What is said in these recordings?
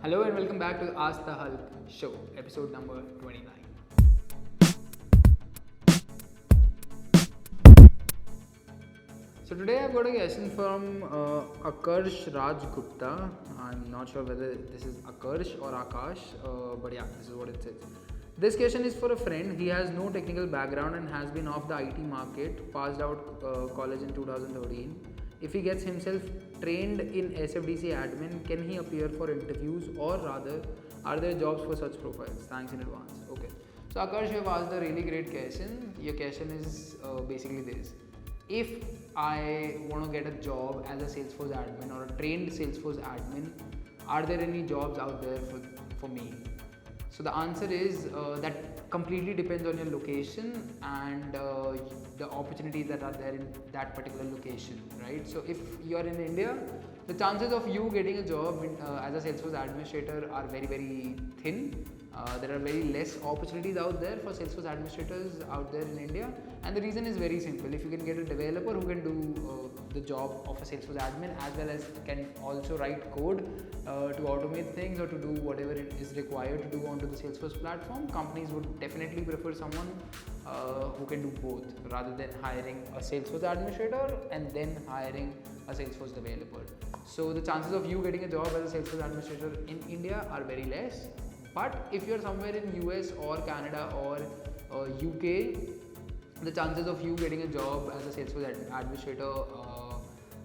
Hello and welcome back to Ask the Hulk show, episode number 29. So today I've got a question from Akarsh Raj Gupta. I'm not sure whether this is Akarsh or Akash, but yeah, this is what it says. This question is for a friend. He has no technical background and has been off the IT market, passed out college in 2013. If he gets himself trained in SFDC admin, can he appear for interviews, or rather, are there jobs for such profiles? Thanks in advance. Okay. So Akash, you have asked a really great question. Your question is basically this: if I want to get a job as a Salesforce admin or a trained Salesforce admin, are there any jobs out there for me? So the answer is that completely depends on your location and the opportunities that are there in that particular location, right? So if you are in India, the chances of you getting a job as a Salesforce administrator are very very thin. There are very less opportunities out there for Salesforce administrators out there in India, and the reason is very simple. If you can get a developer who can do the job of a Salesforce admin as well as can also write code to automate things or to do whatever it is required to do onto the Salesforce platform, companies would definitely prefer someone who can do both rather than hiring a Salesforce administrator and then hiring a Salesforce developer. So the chances of you getting a job as a Salesforce administrator in India are very less. But if you're somewhere in US or Canada or UK, the chances of you getting a job as a Salesforce administrator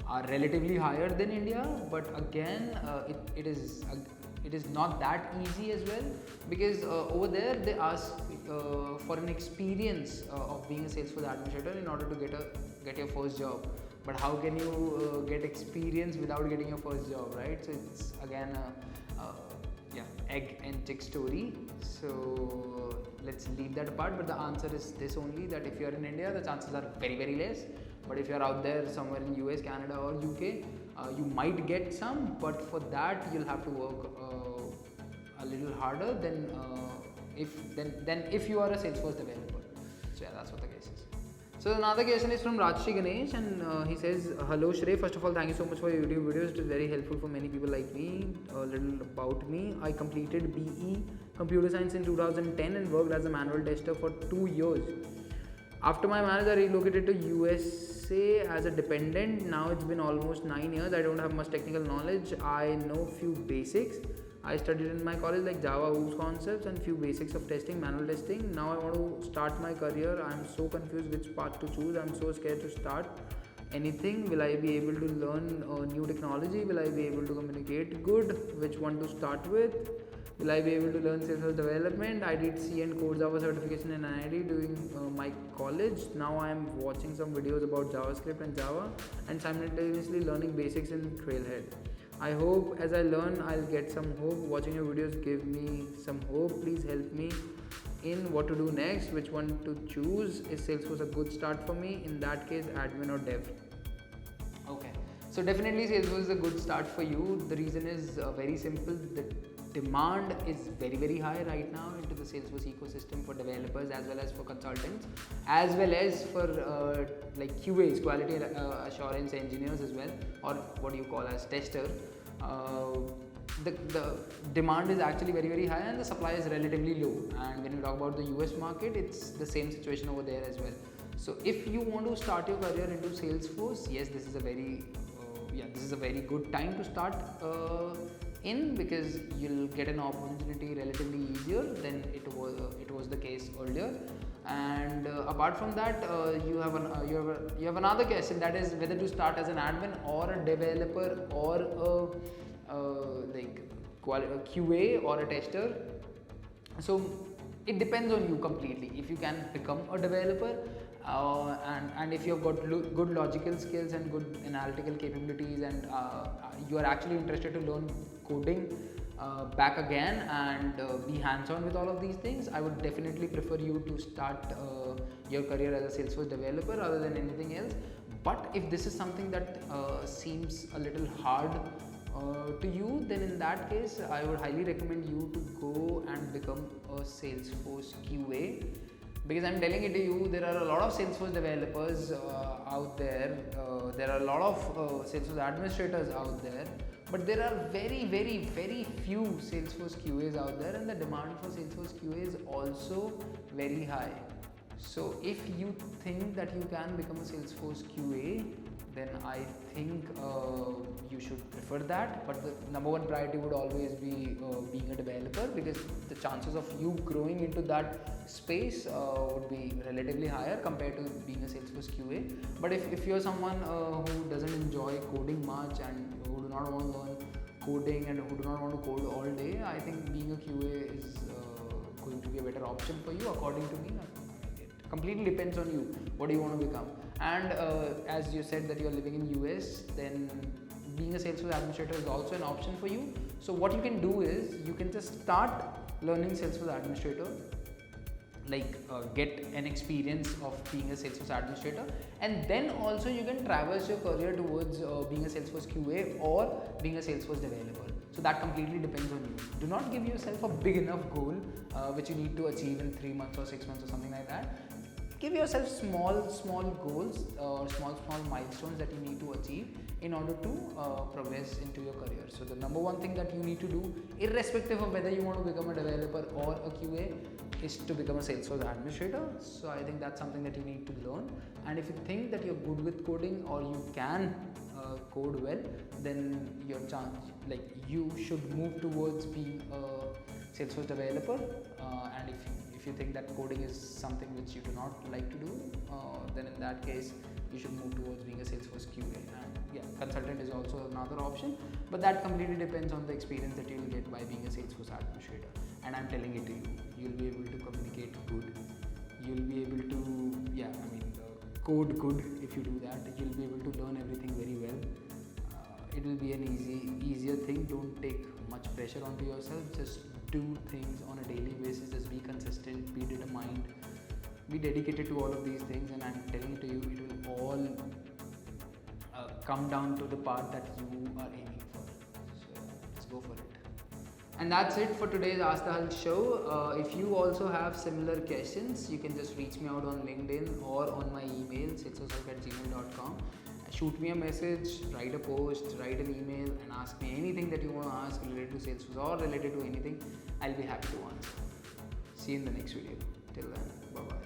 are relatively higher than India. But again, it is not that easy as well, because over there they ask for an experience of being a Salesforce administrator in order to get your first job. But how can you get experience without getting your first job, right? So it's again egg and chick story. So let's leave that apart, but the answer is this only, that if you are in India, the chances are very very less. But if you are out there somewhere in US, Canada or UK, you might get some, but for that you'll have to work a little harder than if you are a Salesforce developer. So yeah, that's what the case is. So another question is from Rajshri Ganesh, and he says, hello Shrey, first of all thank you so much for your YouTube videos. It is very helpful for many people like me. A little about me: I completed BE Computer Science in 2010 and worked as a manual tester for 2 years. After my marriage, I relocated to USA as a dependent. Now it's been almost 9 years. I don't have much technical knowledge. I know few basics. I studied in my college like Java, OOPS concepts and few basics of testing, manual testing. Now I want to start my career. I am so confused which path to choose. I am so scared to start anything. Will I be able to learn new technology? Will I be able to communicate good? Which one to start with? Will I be able to learn Salesforce development? I did C and Core Java certification in NIT during my college. Now I am watching some videos about JavaScript and Java and simultaneously learning basics in Trailhead. I hope as I learn, I'll get some hope. Watching your videos give me some hope. Please help me in what to do next, which one to choose. Is Salesforce a good start for me? In that case, admin or dev? Okay, so definitely Salesforce is a good start for you. The reason is very simple. The demand is very very high right now into the Salesforce ecosystem for developers as well as for consultants, as well as for like QAs, quality assurance engineers as well, or what you call as tester. The demand is actually very very high and the supply is relatively low. And when you talk about the US market, it's the same situation over there as well. So if you want to start your career into Salesforce, yes, this is a very good time to start because you'll get an opportunity relatively easier than it was the case earlier. And apart from that, you have another question, that is whether to start as an admin or a developer or a QA or a tester. So it depends on you completely. If you can become a developer and if you've got good logical skills and good analytical capabilities, and you are actually interested to learn coding back again and be hands-on with all of these things, I would definitely prefer you to start your career as a Salesforce developer rather than anything else. But if this is something that seems a little hard to you, then in that case I would highly recommend you to go and become a Salesforce QA, because I'm telling it to you, there are a lot of Salesforce developers out there, there are a lot of Salesforce administrators out there But there are very few Salesforce QAs out there, and the demand for Salesforce QA is also very high. So if you think that you can become a Salesforce QA, then I think you should prefer that. But the number one priority would always be being a developer, because the chances of you growing into that space would be relatively higher compared to being a Salesforce QA. But if you're someone who doesn't enjoy coding much and who do not want to learn coding and who do not want to code all day, I think being a QA is going to be a better option for you, according to me. It completely depends on you. What do you want to become? And as you said that you're living in US, then being a Salesforce administrator is also an option for you. So what you can do is you can just start learning Salesforce administrator, like get an experience of being a Salesforce administrator, and then also you can traverse your career towards being a Salesforce QA or being a Salesforce developer. So that completely depends on you. Do not give yourself a big enough goal which you need to achieve in 3 months or 6 months or something like that. Give yourself small goals or small milestones that you need to achieve in order to progress into your career. So the number one thing that you need to do, irrespective of whether you want to become a developer or a QA, is to become a Salesforce administrator. So I think that's something that you need to learn. And if you think that you're good with coding or you can code well, then your chance, like, you should move towards being a Salesforce developer. And if you think that coding is something which you do not like to do, then in that case you should move towards being a Salesforce QA. And yeah, consultant is also another option, but that completely depends on the experience that you'll get by being a Salesforce administrator. And I'm telling it to you, you'll be able to communicate good, you'll be able to code good. If you do that, you'll be able to learn everything very well. It will be an easier thing. Don't take much pressure onto yourself. Just do things on a daily basis. Just be consistent, be determined, be dedicated to all of these things, and I'm telling it to you, it will all come down to the part that you are aiming for. So let's go for it. And that's it for today's Ask the Hulk show. If you also have similar questions, you can just reach me out on LinkedIn or on my email, salesforcehulk@gmail.com. Shoot me a message, write a post, write an email, and ask me anything that you want to ask related to Salesforce or related to anything. I'll be happy to answer. See you in the next video. Till then, bye bye.